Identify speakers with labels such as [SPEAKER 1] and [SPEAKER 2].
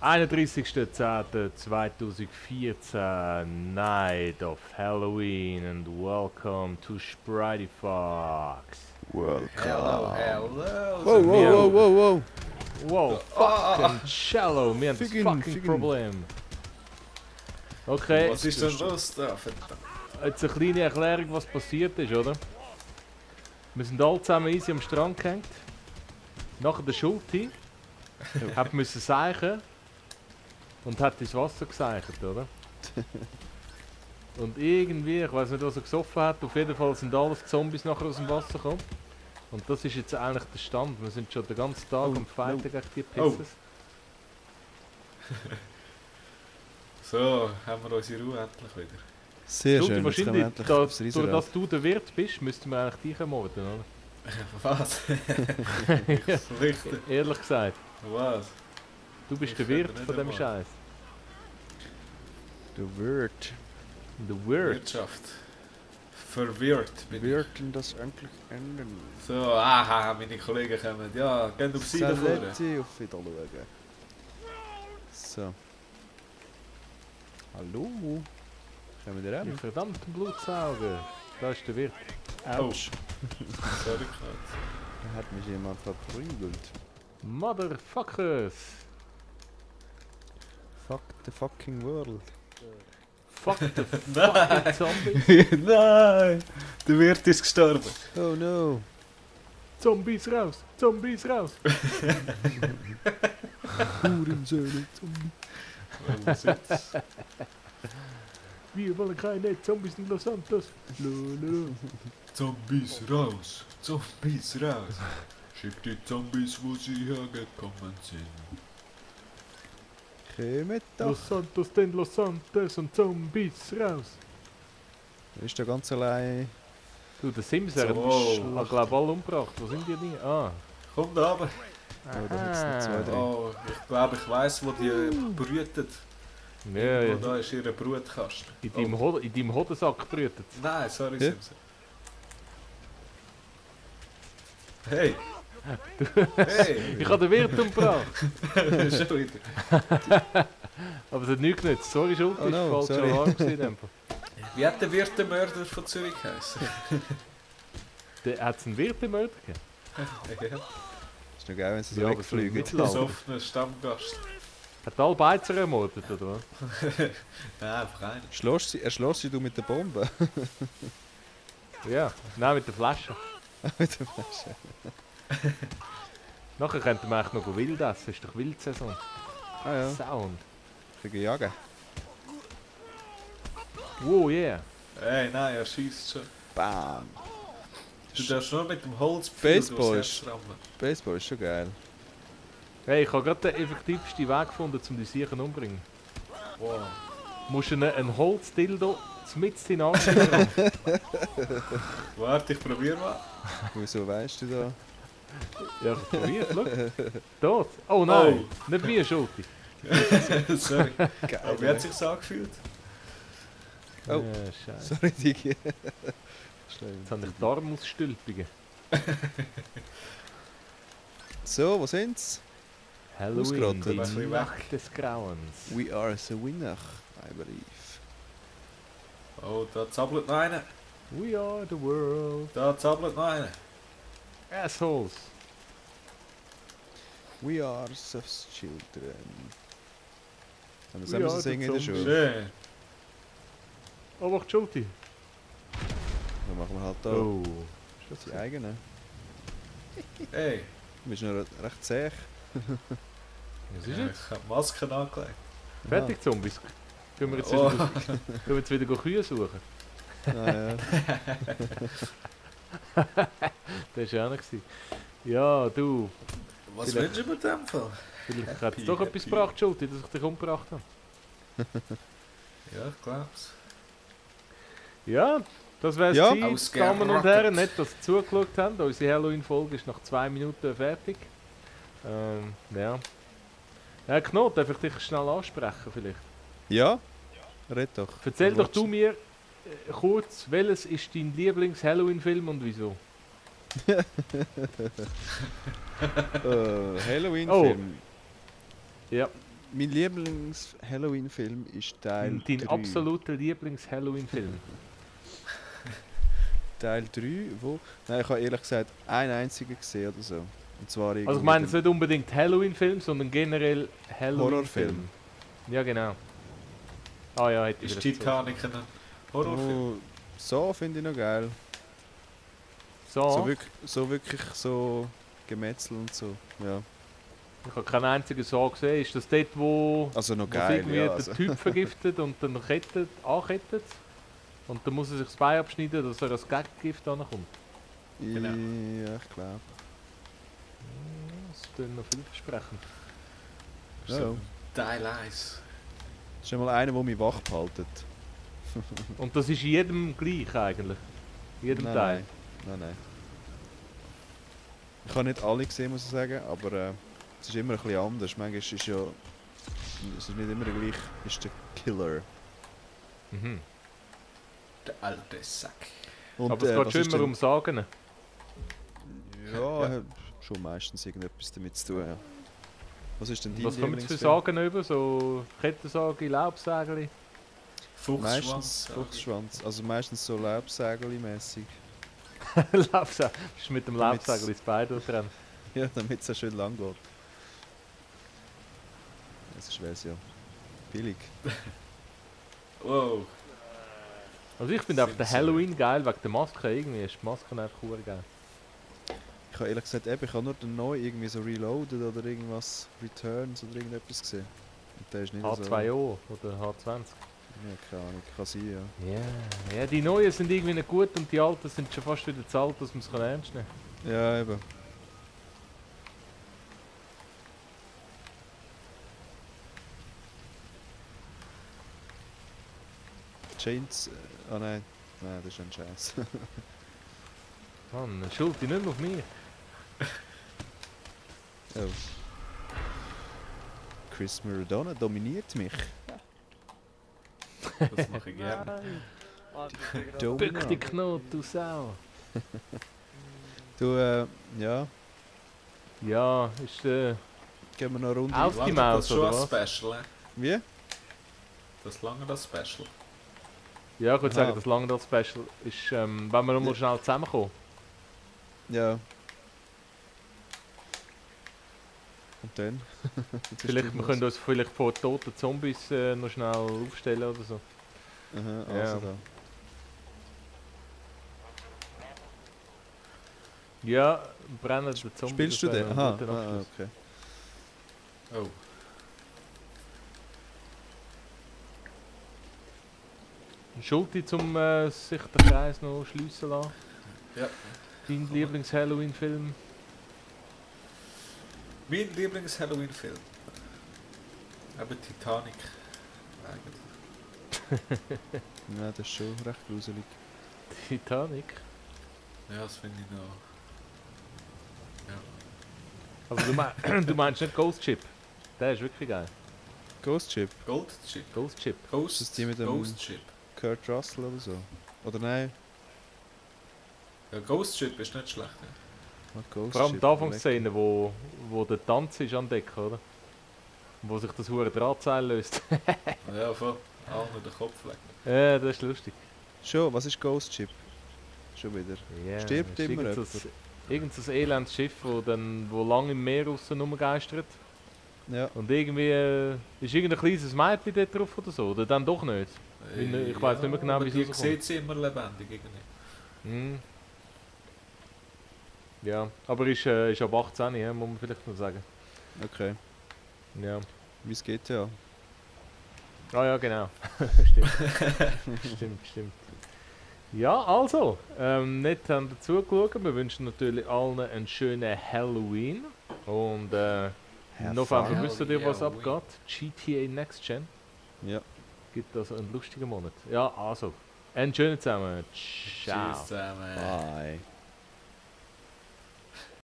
[SPEAKER 1] 31.10.2014, Night of Halloween, and welcome to Spritey Fox.
[SPEAKER 2] Welcome.
[SPEAKER 3] Hello.
[SPEAKER 2] Wow, wow, wow, wow, wow.
[SPEAKER 1] Wow, fucking shallow, wir haben ein fucking Problem. Okay,
[SPEAKER 3] Was ist denn los da? Verdammt.
[SPEAKER 1] jetzt eine kleine Erklärung, was passiert ist, oder? Wir sind alle zusammen easy am Strand gehängt. Nachher der Schulti hat müssen seichen und hat ins Wasser geseicht, oder? Und irgendwie, ich weiß nicht, was er gesoffen hat, auf jeden Fall sind alles Zombies nachher aus dem Wasser gekommen. Und das ist jetzt eigentlich der Stand. Wir sind schon den ganzen Tag am Fighten gegen die Pisses.
[SPEAKER 3] So, haben wir unsere Ruhe endlich wieder.
[SPEAKER 2] Sehr
[SPEAKER 1] Schulti,
[SPEAKER 2] schön, jetzt können wir
[SPEAKER 1] wahrscheinlich,
[SPEAKER 2] endlich
[SPEAKER 1] da,
[SPEAKER 2] aufs
[SPEAKER 1] durch
[SPEAKER 2] Riesenrad.
[SPEAKER 1] dass du der Wirt bist, müssten wir eigentlich dich ermorden, oder?
[SPEAKER 3] Was? Richtig.
[SPEAKER 1] Ehrlich gesagt,
[SPEAKER 3] Was?
[SPEAKER 1] du bist
[SPEAKER 3] Ich
[SPEAKER 1] der
[SPEAKER 3] könnte
[SPEAKER 1] Wirt
[SPEAKER 3] nicht
[SPEAKER 1] von dem
[SPEAKER 3] einmal.
[SPEAKER 1] Scheiß.
[SPEAKER 2] Du Wirt.
[SPEAKER 1] Der Wirt.
[SPEAKER 3] Wirtschaft. Verwirrt bin ich.
[SPEAKER 2] Wird denn das endlich enden?
[SPEAKER 3] So, aha, meine Kollegen kommen. Ja, gehen auf sie da vorne.
[SPEAKER 2] Saletti auf Wiedersehen. So. Hallo? Kommen wir
[SPEAKER 1] Die
[SPEAKER 2] rein?
[SPEAKER 1] verdammten Blutsauger. Da ist der Wirt.
[SPEAKER 2] Autsch.
[SPEAKER 3] Sorry, Katz.
[SPEAKER 2] Da hat mich jemand verprügelt.
[SPEAKER 1] Motherfuckers.
[SPEAKER 2] Fuck the fucking world.
[SPEAKER 1] Fuck the fucking Zombies.
[SPEAKER 3] Nein! Der Wirt ist gestorben.
[SPEAKER 2] Oh no.
[SPEAKER 1] Zombies raus. Zombies raus.
[SPEAKER 2] Hurensöhne, Zombie.
[SPEAKER 3] Was jetzt?
[SPEAKER 1] Wir wollen keine Zombies in Los Santos. Lolo.
[SPEAKER 3] Zombies raus! Zombies raus! Schick die Zombies, wo sie hergekommen sind.
[SPEAKER 2] Kommt doch.
[SPEAKER 1] Los Santos, den Los Santos und Zombies raus.
[SPEAKER 2] Er ist da ganz allein.
[SPEAKER 1] Du, der Sims,
[SPEAKER 3] So,
[SPEAKER 1] er hat
[SPEAKER 3] wow.
[SPEAKER 1] glaube alle umgebracht. Wo sind die Dinge? Ah.
[SPEAKER 3] Komm da runter.
[SPEAKER 2] Oh, da hat's noch zwei drin.
[SPEAKER 3] Oh, ich glaube, ich weiss, wo die brütet.
[SPEAKER 1] Ja,
[SPEAKER 3] Irgendwo
[SPEAKER 1] ja.
[SPEAKER 3] da ist ihre Brutkasten.
[SPEAKER 1] In deinem Hodensack brütet.
[SPEAKER 3] Nein, sorry,
[SPEAKER 2] Ja?
[SPEAKER 3] Simson. Hey! Hey!
[SPEAKER 1] Ich habe den Wirt umgebracht.
[SPEAKER 3] Schon wieder.
[SPEAKER 1] Aber es hat nichts genützt. Sorry, Schuld,
[SPEAKER 2] Oh
[SPEAKER 1] ist
[SPEAKER 2] no,
[SPEAKER 1] falsch
[SPEAKER 2] sorry.
[SPEAKER 1] Alarm gewesen. einfach.
[SPEAKER 3] Wie hat der Wirt der Mörder von Zürich geheißen?
[SPEAKER 1] Hat es einen Wirt im Mörder gegeben?
[SPEAKER 2] Ist noch geil, wenn sie so
[SPEAKER 1] Ja, aber
[SPEAKER 2] wegfliegen.
[SPEAKER 1] so Mittelalter.
[SPEAKER 3] Besoffener Stammgast.
[SPEAKER 1] Hat alle Beizer ermordet, oder was?
[SPEAKER 3] Nein, einfach einer.
[SPEAKER 2] Erschloss sie du mit der Bombe?
[SPEAKER 1] Ja, nein, mit der Flasche.
[SPEAKER 2] Mit der Flasche.
[SPEAKER 1] Nachher könnten wir eigentlich noch wild essen. Es ist doch Wildsaison.
[SPEAKER 2] Ah ja,
[SPEAKER 1] Sound.
[SPEAKER 2] für jagen.
[SPEAKER 1] Wow, yeah.
[SPEAKER 3] Hey, nein, er schießt schon.
[SPEAKER 2] Bam.
[SPEAKER 3] Du darfst nur mit dem Holz
[SPEAKER 2] Baseball
[SPEAKER 3] durchs
[SPEAKER 2] ist-
[SPEAKER 3] Herz rammen.
[SPEAKER 2] Baseball ist schon geil.
[SPEAKER 1] Hey, ich habe gerade den effektivsten Weg gefunden, um die Sicher umzubringen.
[SPEAKER 3] Wow.
[SPEAKER 1] Musst du einen Holzdildo mit in den Arsch rammen.
[SPEAKER 3] Warte, ich probier mal.
[SPEAKER 2] Wieso weißt du da?
[SPEAKER 1] Ja, ich probiert, schau. Dort. Oh nein, nicht mir, Schulti.
[SPEAKER 3] Sorry.
[SPEAKER 2] Geil.
[SPEAKER 3] Aber wie hat sich's angefühlt?
[SPEAKER 2] Oh.
[SPEAKER 1] Ja, scheiße.
[SPEAKER 2] Sorry, Digi. Schlimm.
[SPEAKER 1] Jetzt habe ich Darmausstülpungen.
[SPEAKER 2] So, wo sind's?
[SPEAKER 1] Halloween,
[SPEAKER 2] Ausgerottet.
[SPEAKER 1] die
[SPEAKER 3] Was will ich
[SPEAKER 1] Nacht des Grauens.
[SPEAKER 2] We are the winner, I believe.
[SPEAKER 3] Oh, da zappelt noch einer.
[SPEAKER 1] We are the world.
[SPEAKER 3] Da zappelt noch einer.
[SPEAKER 1] Assholes.
[SPEAKER 2] We are the children. Kann das
[SPEAKER 1] We
[SPEAKER 2] auch
[SPEAKER 1] are
[SPEAKER 2] so
[SPEAKER 1] the
[SPEAKER 2] singen in der
[SPEAKER 1] zombies.
[SPEAKER 2] Schule?
[SPEAKER 3] Schön.
[SPEAKER 1] Oh, wacht, Schulti.
[SPEAKER 2] Dann machen wir halt da
[SPEAKER 1] Oh.
[SPEAKER 2] die eigenen.
[SPEAKER 3] Hey.
[SPEAKER 2] Du bist noch recht zäh.
[SPEAKER 1] Was ist
[SPEAKER 3] Ja,
[SPEAKER 1] jetzt?
[SPEAKER 3] ich hab Masken angelegt.
[SPEAKER 1] Fertig, Zombies. Können wir jetzt
[SPEAKER 3] Oh.
[SPEAKER 1] wieder, können wir jetzt wieder Kühe suchen?
[SPEAKER 2] Ah, ja.
[SPEAKER 1] Das war auch noch. Ja, du.
[SPEAKER 3] Was
[SPEAKER 1] Vielleicht-
[SPEAKER 3] willst du mit dem Fall?
[SPEAKER 1] Vielleicht hat es
[SPEAKER 3] Happy,
[SPEAKER 1] doch etwas
[SPEAKER 3] happy.
[SPEAKER 1] gebracht, Schulti, dass ich dich umgebracht habe.
[SPEAKER 3] Ja, ich glaub's.
[SPEAKER 1] Ja, das wäre es
[SPEAKER 2] Ja.
[SPEAKER 1] gewesen, Damen und Herren. Nicht, dass Sie zugeschaut haben. Unsere Halloween-Folge ist nach 2 Minuten fertig. Ja. Herr Knot, darf ich dich schnell ansprechen vielleicht?
[SPEAKER 2] Ja? Red doch.
[SPEAKER 1] Erzähl
[SPEAKER 2] Was
[SPEAKER 1] doch
[SPEAKER 2] willst
[SPEAKER 1] du mir kurz, welches ist dein Lieblings-Halloween-Film und wieso?
[SPEAKER 2] Halloween-Film.
[SPEAKER 1] Ja.
[SPEAKER 2] Mein Lieblings-Halloween-Film ist Teil 3.
[SPEAKER 1] Dein absoluter Lieblings-Halloween-Film.
[SPEAKER 2] Teil 3, wo? Nein, ich habe ehrlich gesagt einen einzigen gesehen oder so. Und zwar
[SPEAKER 1] Also ich
[SPEAKER 2] irgendwie
[SPEAKER 1] meine jetzt nicht unbedingt Halloween-Film, sondern generell
[SPEAKER 2] Horrorfilm.
[SPEAKER 1] Halloween-Film. Ja, genau. Ah ja, hätte ich
[SPEAKER 3] Ist
[SPEAKER 1] wieder
[SPEAKER 3] Titanic ein Horrorfilm?
[SPEAKER 2] Oh, so finde ich noch geil.
[SPEAKER 1] So,
[SPEAKER 2] So wirklich so Gemetzel und so. Ja.
[SPEAKER 1] ich habe keinen einzigen so gesehen. Ist das dort, wo
[SPEAKER 2] Also noch
[SPEAKER 1] wo
[SPEAKER 2] geil,
[SPEAKER 1] irgendwie
[SPEAKER 2] ja.
[SPEAKER 1] der
[SPEAKER 2] Also.
[SPEAKER 1] Typ vergiftet und dann ankettet? Und dann muss er sich das Bein abschneiden, dass er als Gegengift ankommt.
[SPEAKER 3] Genau.
[SPEAKER 2] Ja, ich glaube.
[SPEAKER 1] Das klingt noch vielversprechend.
[SPEAKER 2] Ja.
[SPEAKER 3] So, Teil 1.
[SPEAKER 2] Das ist einmal einer, der mich wach behaltet.
[SPEAKER 1] Und das ist in jedem gleich eigentlich. In jedem Teil.
[SPEAKER 2] Nein. Ich habe nicht alle gesehen, muss ich sagen, aber es ist immer ein bisschen anders. Manchmal ist es ist nicht immer der gleiche, ist der Killer.
[SPEAKER 1] Mhm.
[SPEAKER 3] Der alte Sack.
[SPEAKER 2] Und,
[SPEAKER 1] Aber es geht
[SPEAKER 2] was
[SPEAKER 1] schon
[SPEAKER 2] ist
[SPEAKER 1] immer
[SPEAKER 2] denn-
[SPEAKER 1] um Sagen.
[SPEAKER 2] Ja,
[SPEAKER 3] Ja.
[SPEAKER 2] hat schon meistens irgendetwas damit zu tun, ja. Was ist denn dein
[SPEAKER 1] Was kommen jetzt für
[SPEAKER 2] Lieblingsfilm?
[SPEAKER 1] Sagen über? So Kettensage, Laubsägeli?
[SPEAKER 3] Fuchsschwanz.
[SPEAKER 2] Meistens Fuchsschwanz, also meistens so Laubsägeli-mäßig.
[SPEAKER 1] Laubsägel. Ist mit dem
[SPEAKER 2] Damit's-
[SPEAKER 1] Laubsägel ins Bein dran.
[SPEAKER 2] Ja, damit es so schön lang geht. Das ist wär's ja. Billig.
[SPEAKER 3] Wow.
[SPEAKER 1] Also ich finde einfach den
[SPEAKER 3] Simpson.
[SPEAKER 1] Halloween geil wegen der Maske. Irgendwie ist die Maske einfach cool geil.
[SPEAKER 2] Ich habe ehrlich gesagt, ich habe nur den neuen irgendwie so Reloaded oder irgendwas Returns oder irgendetwas gesehen. Und der ist nicht so...
[SPEAKER 1] H2O oder H20.
[SPEAKER 2] Ja, keine Ahnung, kann sein, ja.
[SPEAKER 1] Ja, ja, die neuen sind irgendwie nicht gut und die alten sind schon fast wieder zu alt, dass man es ernst nehmen
[SPEAKER 2] Ja, eben. Chains... Ah nein. Nein, das ist ein Scheiß.
[SPEAKER 1] kann. Mann, schuld die nicht mehr auf mich.
[SPEAKER 2] Oh. Chris Maradona dominiert mich.
[SPEAKER 3] Das mache ich gerne.
[SPEAKER 1] Bück die Knot, du Sau.
[SPEAKER 2] Du, ja,
[SPEAKER 1] Ja, ist
[SPEAKER 2] gehen wir noch eine Runde.
[SPEAKER 1] Auf die
[SPEAKER 3] Lange
[SPEAKER 1] Maus,
[SPEAKER 3] das schon
[SPEAKER 1] oder
[SPEAKER 3] ein Special,
[SPEAKER 2] Wie?
[SPEAKER 3] Das lange das Special.
[SPEAKER 1] Ja, ich würde
[SPEAKER 2] Aha.
[SPEAKER 1] sagen, das Langdale Special ist, wenn wir noch mal schnell zusammenkommen.
[SPEAKER 2] Ja. Und dann?
[SPEAKER 1] Vielleicht, wir können uns vielleicht vor toten Zombies noch schnell aufstellen oder so.
[SPEAKER 2] Aha,
[SPEAKER 1] Ja.
[SPEAKER 2] also da.
[SPEAKER 1] Ja, brennen der Zombie.
[SPEAKER 2] Spielst du
[SPEAKER 1] das
[SPEAKER 2] den?
[SPEAKER 1] wäre ein
[SPEAKER 2] Aha,
[SPEAKER 1] guter Abschluss.
[SPEAKER 2] okay.
[SPEAKER 3] Oh.
[SPEAKER 1] Schulti, um sich den Kreis noch schliessen lassen.
[SPEAKER 3] Ja.
[SPEAKER 1] Dein Lieblings-Halloween-Film?
[SPEAKER 3] Mein Lieblings-Halloween-Film. Eben Titanic. Eigentlich.
[SPEAKER 2] Ja, das ist schon recht gruselig.
[SPEAKER 1] Titanic.
[SPEAKER 3] Ja, das finde ich noch.
[SPEAKER 1] Aber du meinst nicht Ghost Ship? Der ist wirklich geil.
[SPEAKER 2] Ghost Ship,
[SPEAKER 3] Gold Ship.
[SPEAKER 1] Ghost Ship.
[SPEAKER 3] Ghost,
[SPEAKER 2] Ist das die mit dem-
[SPEAKER 3] Ghost Ship.
[SPEAKER 2] Kurt Russell oder so. Oder nein?
[SPEAKER 3] Ja, Ghost Ship ist nicht schlecht. Ja.
[SPEAKER 2] Ghost
[SPEAKER 1] Vor allem
[SPEAKER 2] Ship,
[SPEAKER 1] die Anfangsszene, wo der Tanz ist an Deck, oder? Wo sich das hure Drahtseil löst.
[SPEAKER 3] Ja, voll. Allen den Kopf lecken.
[SPEAKER 1] Ja, das ist lustig.
[SPEAKER 2] Schon, was ist Ghost Ship? Schon wieder.
[SPEAKER 1] Ja,
[SPEAKER 2] Stirbt
[SPEAKER 1] das ist
[SPEAKER 2] immer
[SPEAKER 1] irgend so ein elendes Schiff, wo lang im Meer aussen rumgeistert.
[SPEAKER 2] Ja.
[SPEAKER 1] Und irgendwie ist irgendein kleines Mädchen dort drauf oder so. Oder dann doch nicht. Ich weiss nicht mehr genau, wie es
[SPEAKER 3] sie
[SPEAKER 1] rauskommt.
[SPEAKER 3] sieht sie immer lebendig irgendwie.
[SPEAKER 1] Hm. Ja, aber ist ab 18, ja, muss man vielleicht noch sagen.
[SPEAKER 2] Okay.
[SPEAKER 1] Ja.
[SPEAKER 2] Wie es geht, ja.
[SPEAKER 1] Ah ja, genau. Stimmt. Stimmt. Ja, also, nicht haben dazu geschaut. Wir wünschen natürlich allen einen schönen Halloween. Und im November
[SPEAKER 3] fun.
[SPEAKER 1] wisst ihr, was
[SPEAKER 3] Halloween.
[SPEAKER 1] abgeht. GTA Next Gen.
[SPEAKER 2] Ja.
[SPEAKER 1] Gibt also einen lustigen Monat. Ja, also, einen schönen zusammen. Ciao.
[SPEAKER 3] Tschüss zusammen.
[SPEAKER 2] Bye.